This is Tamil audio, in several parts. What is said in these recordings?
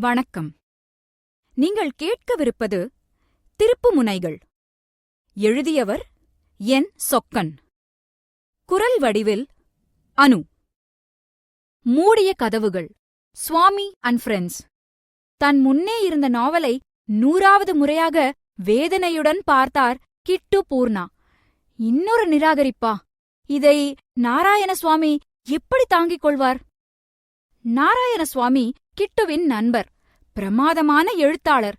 வணக்கம். நீங்கள் கேட்கவிருப்பது திருப்புமுனைகள். எழுதியவர் என். சொக்கன். குரல் வடிவில் அனு. மூடிய கதவுகள். சுவாமி அண்ட் ஃப்ரெண்ட்ஸ். தன் முன்னே இருந்த நாவலை 100வது முறையாக வேதனையுடன் பார்த்தார் கிட்டு பூர்ணா. இன்னொரு நிராகரிப்பா? இதை நாராயணசுவாமி எப்படி தாங்கிக் கொள்வார்? நாராயணசுவாமி கிட்டுவின் நண்பர், பிரமாதமான எழுத்தாளர்.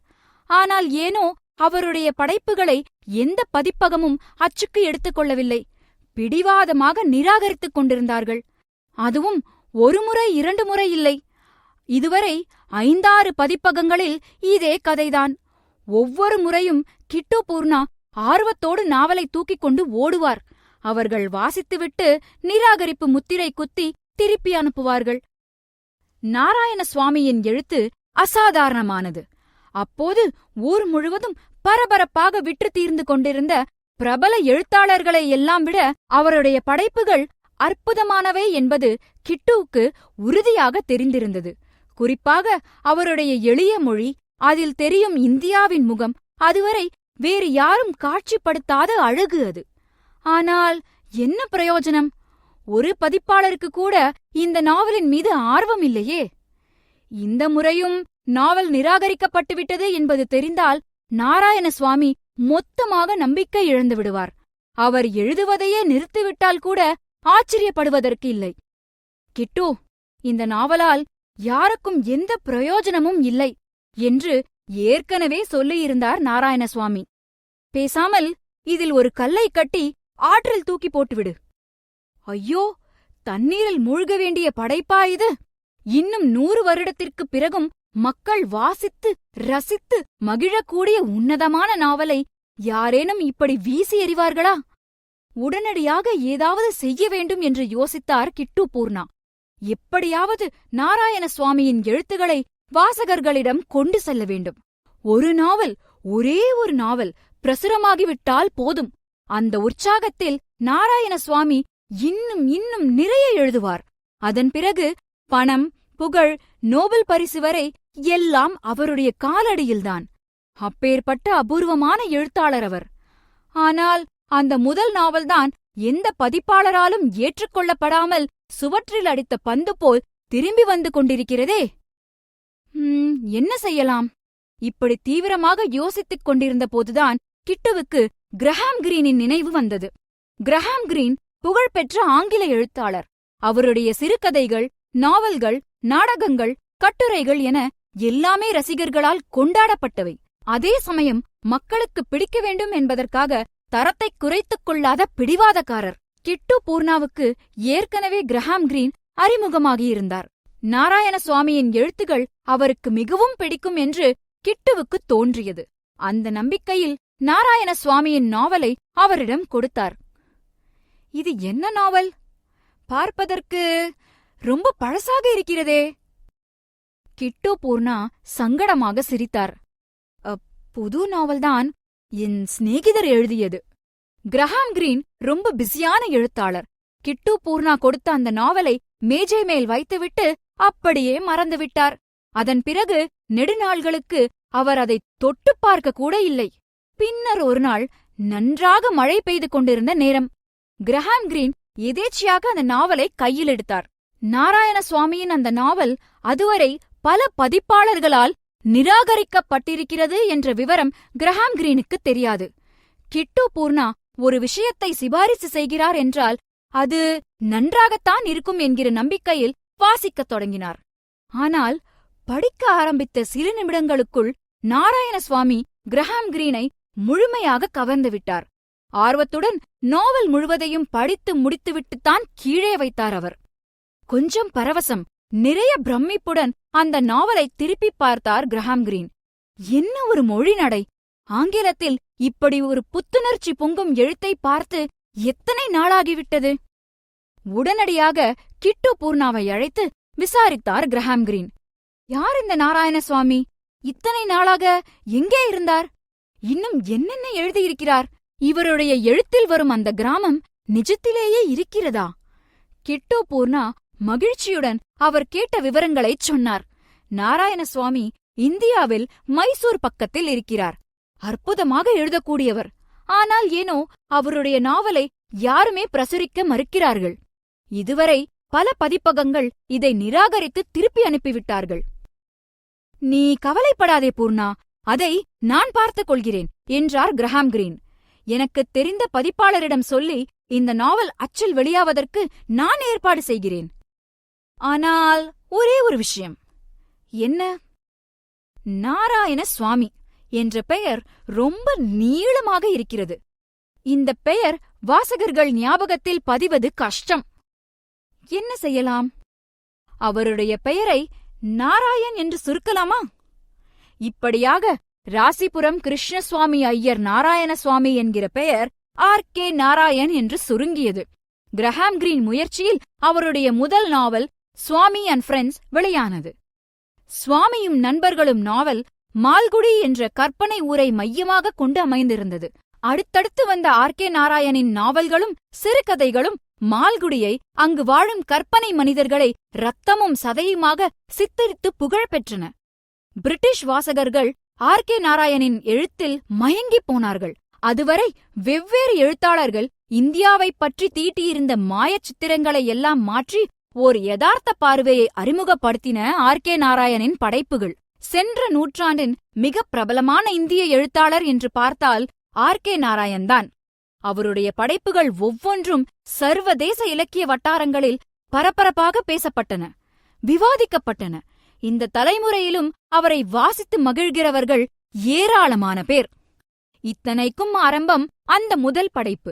ஆனால் ஏனோ அவருடைய படைப்புகளை எந்த பதிப்பகமும் அச்சுக்கு எடுத்துக்கொள்ளவில்லை. பிடிவாதமாக நிராகரித்துக் கொண்டிருந்தார்கள். அதுவும் 1 முறை 2 முறை இல்லை. இதுவரை 5-6 பதிப்பகங்களில் இதே கதைதான். ஒவ்வொரு முறையும் கிட்டு பூர்ணா ஆர்வத்தோடு நாவலை தூக்கிக் கொண்டு ஓடுவார். அவர்கள் வாசித்துவிட்டு நிராகரிப்பு முத்திரை குத்தி திருப்பி அனுப்புவார்கள். நாராயணசுவாமியின் எழுத்து அசாதாரணமானது. அப்போது ஊர் முழுவதும் பரபரப்பாக விற்று தீர்ந்து கொண்டிருந்த பிரபல எழுத்தாளர்களை எல்லாம் விட அவருடைய படைப்புகள் அற்புதமானவை என்பது கிட்டுவுக்கு உறுதியாக தெரிந்திருந்தது. குறிப்பாக அவருடைய எளிய மொழி, அதில் தெரியும் இந்தியாவின் முகம், அதுவரை வேறு யாரும் காட்சிப்படுத்தாத அழகு அது. ஆனால் என்ன பிரயோஜனம்? ஒரு பதிப்பாளருக்கு கூட இந்த நாவலின் மீது ஆர்வம் இல்லையே. இந்த முறையும் நாவல் நிராகரிக்கப்பட்டுவிட்டது என்பது தெரிந்தால் நாராயணசுவாமி மொத்தமாக நம்பிக்கை இழந்து விடுவார். அவர் எழுதுவதையே நிறுத்திவிட்டால் கூட ஆச்சரியப்படுவதற்கு இல்லை. கிட்டு, இந்த நாவலால் யாருக்கும் எந்த பிரயோஜனமும் இல்லை என்று ஏற்கனவே சொல்லியிருந்தார் நாராயணசுவாமி. பேசாமல் இதில் ஒரு கல்லை கட்டி ஆற்றில் தூக்கி போட்டுவிடு. ஐயோ, தண்ணீரில் மூழ்க வேண்டிய படைப்பா இது? இன்னும் 100 வருடத்திற்குப் பிறகும் மக்கள் வாசித்து ரசித்து மகிழக்கூடிய உன்னதமான நாவலை யாரேனும் இப்படி வீசி எறிவார்களா? உடனடியாக ஏதாவது செய்ய வேண்டும் என்று யோசித்தார் கிட்டு பூர்ணா. எப்படியாவது நாராயணசுவாமியின் எழுத்துக்களை வாசகர்களிடம் கொண்டு செல்ல வேண்டும். ஒரு நாவல், ஒரே ஒரு நாவல் பிரசுரமாகிவிட்டால் போதும். அந்த உற்சாகத்தில் நாராயணசுவாமி இன்னும் இன்னும் நிறைய எழுதுவார். அதன் பிறகு பணம், புகழ், நோபல் பரிசு வரை எல்லாம் அவருடைய காலடியில்தான். அப்பேற்பட்ட அபூர்வமான எழுத்தாளர் அவர். ஆனால் அந்த முதல் நாவல்தான் எந்த பதிப்பாளராலும் ஏற்றுக்கொள்ளப்படாமல் சுவற்றில் அடித்த பந்து போல் திரும்பி வந்து கொண்டிருக்கிறதே. என்ன செய்யலாம்? இப்படி தீவிரமாக யோசித்துக் கொண்டிருந்த போதுதான் கிட்டுவுக்கு கிரஹாம் கிரீனின் நினைவு வந்தது. கிரஹாம் கிரீன் புகழ்பெற்ற ஆங்கில எழுத்தாளர். அவருடைய சிறுகதைகள், நாவல்கள், நாடகங்கள், கட்டுரைகள் என எல்லாமே ரசிகர்களால் கொண்டாடப்பட்டவை. அதே சமயம் மக்களுக்கு பிடிக்க வேண்டும் என்பதற்காக தரத்தை குறைத்துக் கொள்ளாத பிடிவாதக்காரர். கிட்டு பூர்ணாவுக்கு ஏற்கனவே கிரஹாம் கிரீன் அறிமுகமாகியிருந்தார். நாராயணசுவாமியின் எழுத்துகள் அவருக்கு மிகவும் பிடிக்கும் என்று கிட்டுவுக்கு தோன்றியது. அந்த நம்பிக்கையில் நாராயணசுவாமியின் நாவலை அவரிடம் கொடுத்தார். இது என்ன நாவல்? பார்ப்பதற்கு ரொம்ப பழசாக இருக்கிறதே. கிட்டு பூர்ணா சங்கடமாக சிரித்தார். புது நாவல்தான், என் சிநேகிதர் எழுதியது. கிரஹாம் கிரீன் ரொம்ப பிஸியான எழுத்தாளர். கிட்டு பூர்ணா கொடுத்த அந்த நாவலை மேஜை மேல் வைத்துவிட்டு அப்படியே மறந்துவிட்டார். அதன் பிறகு நெடுநாள்களுக்கு அவர் அதை தொட்டுப் பார்க்க கூட இல்லை. பின்னர் ஒரு நாள் நன்றாக மழை பெய்து கொண்டிருந்த நேரம். கிரஹாம் கிரீன் எதேச்சியாக அந்த நாவலை கையில் எடுத்தார். நாராயணசுவாமியின் அந்த நாவல் அதுவரை பல பதிப்பாளர்களால் நிராகரிக்கப்பட்டிருக்கிறது என்ற விவரம் கிரஹாம் கிரீனுக்கு தெரியாது. கிட்டு பூர்ணா ஒரு விஷயத்தை சிபாரிசு செய்கிறார் என்றால் அது நன்றாகத்தான் இருக்கும் என்கிற நம்பிக்கையில் வாசிக்கத் தொடங்கினார். ஆனால் படிக்க ஆரம்பித்த சில நிமிடங்களுக்குள் நாராயணசுவாமி கிரஹாம் கிரீனை முழுமையாக கவர்ந்துவிட்டார். ஆர்வத்துடன் நாவல் முழுவதையும் படித்து முடித்துவிட்டுத்தான் கீழே வைத்தார் அவர். கொஞ்சம் பரவசம், நிறைய பிரமிப்புடன் அந்த நாவலை திருப்பிப் பார்த்தார் கிரஹாம் கிரீன். என்ன ஒரு மொழி நடை! ஆங்கிலத்தில் இப்படி ஒரு புத்துணர்ச்சி பொங்கும் எழுத்தை பார்த்து எத்தனை நாளாகிவிட்டது? உடனடியாக கிட்டு பூர்ணாவை அழைத்து விசாரித்தார் கிரஹாம் கிரீன். யார் இந்த நாராயணசுவாமி? இத்தனை நாளாக எங்கே இருந்தார்? இன்னும் என்னென்ன எழுதியிருக்கிறார்? இவருடைய எழுத்தில் வரும் அந்த கிராமம் நிஜத்திலேயே இருக்கிறதா? கிட்டு பூர்ணா மகிழ்ச்சியுடன் அவர் கேட்ட விவரங்களைச் சொன்னார். நாராயணசுவாமி இந்தியாவில் மைசூர் பக்கத்தில் இருக்கிறார். அற்புதமாக எழுதக்கூடியவர். ஆனால் ஏனோ அவருடைய நாவலை யாருமே பிரசுரிக்க மறுக்கிறார்கள். இதுவரை பல பதிப்பகங்கள் இதை நிராகரித்து திருப்பி அனுப்பிவிட்டார்கள். நீ கவலைப்படாதே பூர்ணா, அதை நான் பார்த்துக் கொள்கிறேன் என்றார் கிரஹாம் கிரீன். எனக்குத் தெரிந்த பதிப்பாளரிடம் சொல்லி இந்த நாவல் அச்சில் வெளியாவதற்கு நான் ஏற்பாடு செய்கிறேன். ஆனால் ஒரே ஒரு விஷயம். என்ன? நாராயண சுவாமி என்ற பெயர் ரொம்ப நீளமாக இருக்கிறது. இந்த பெயர் வாசகர்கள் ஞாபகத்தில் பதிவது கஷ்டம். என்ன செய்யலாம்? அவருடைய பெயரை நாராயண் என்று சுருக்கலாமா? இப்படியாக ராசிபுரம் கிருஷ்ணசுவாமி ஐயர் நாராயணசுவாமி என்கிற பெயர் ஆர்.கே. நாராயண் என்று சுருங்கியது. கிரஹாம் கிரீன் முயற்சியில் அவருடைய முதல் நாவல் சுவாமி அண்ட் ஃப்ரெண்ட்ஸ் வெளியானது. சுவாமியும் நண்பர்களும் நாவல் மால்குடி என்ற கற்பனை ஊரை மையமாக கொண்டு அமைந்திருந்தது. அடுத்தடுத்து வந்த ஆர்.கே. நாராயணின் நாவல்களும் சிறுகதைகளும் மால்குடியை, அங்கு வாழும் கற்பனை மனிதர்களை இரத்தமும் சதையுமாக சித்தரித்து புகழ் பெற்றன. பிரிட்டிஷ் வாசகர்கள் ஆர்.கே. நாராயணின் எழுத்தில் மயங்கிப் போனார்கள். அதுவரை வெவ்வேறு எழுத்தாளர்கள் இந்தியாவைப் பற்றி தீட்டியிருந்த மாயச் சித்திரங்களை எல்லாம் மாற்றி ஓர் யதார்த்த பார்வையை அறிமுகப்படுத்தின ஆர்.கே. நாராயணின் படைப்புகள். சென்ற நூற்றாண்டின் மிக பிரபலமான இந்திய எழுத்தாளர் என்று பார்த்தால் ஆர்.கே. நாராயண்தான். அவருடைய படைப்புகள் ஒவ்வொன்றும் சர்வதேச இலக்கிய வட்டாரங்களில் பரபரப்பாக பேசப்பட்டன, விவாதிக்கப்பட்டன. இந்த தலைமுறையிலும் அவரை வாசித்து மகிழ்கிறவர்கள் ஏராளமான பேர். இத்தனைக்கும் ஆரம்பம் அந்த முதல் படைப்பு.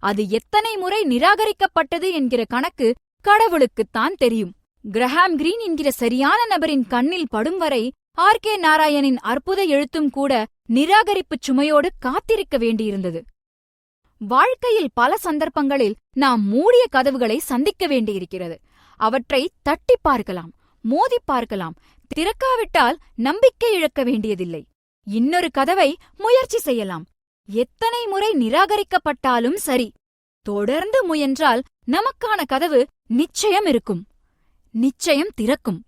அது எத்தனை முறை நிராகரிக்கப்பட்டது என்கிற கணக்கு கடவுளுக்குத்தான் தெரியும். கிரஹாம் கிரீன் என்கிற சரியான நபரின் கண்ணில் படும் வரை ஆர்.கே. நாராயணின் அற்புத எழுத்தும் கூட நிராகரிப்புச் சுமையோடு காத்திருக்க வேண்டியிருந்தது. வாழ்க்கையில் பல சந்தர்ப்பங்களில் நாம் மூடிய கதவுகளை சந்திக்க வேண்டியிருக்கிறது. அவற்றை தட்டி பார்க்கலாம், மோதி பார்க்கலாம். திறக்காவிட்டால் நம்பிக்கை இழக்க வேண்டியதில்லை. இன்னொரு கதவை முயற்சி செய்யலாம். எத்தனை முறை நிராகரிக்கப்பட்டாலும் சரி, தொடர்ந்து முயன்றால் நமக்கான கதவு நிச்சயம் இருக்கும், நிச்சயம் திறக்கும்.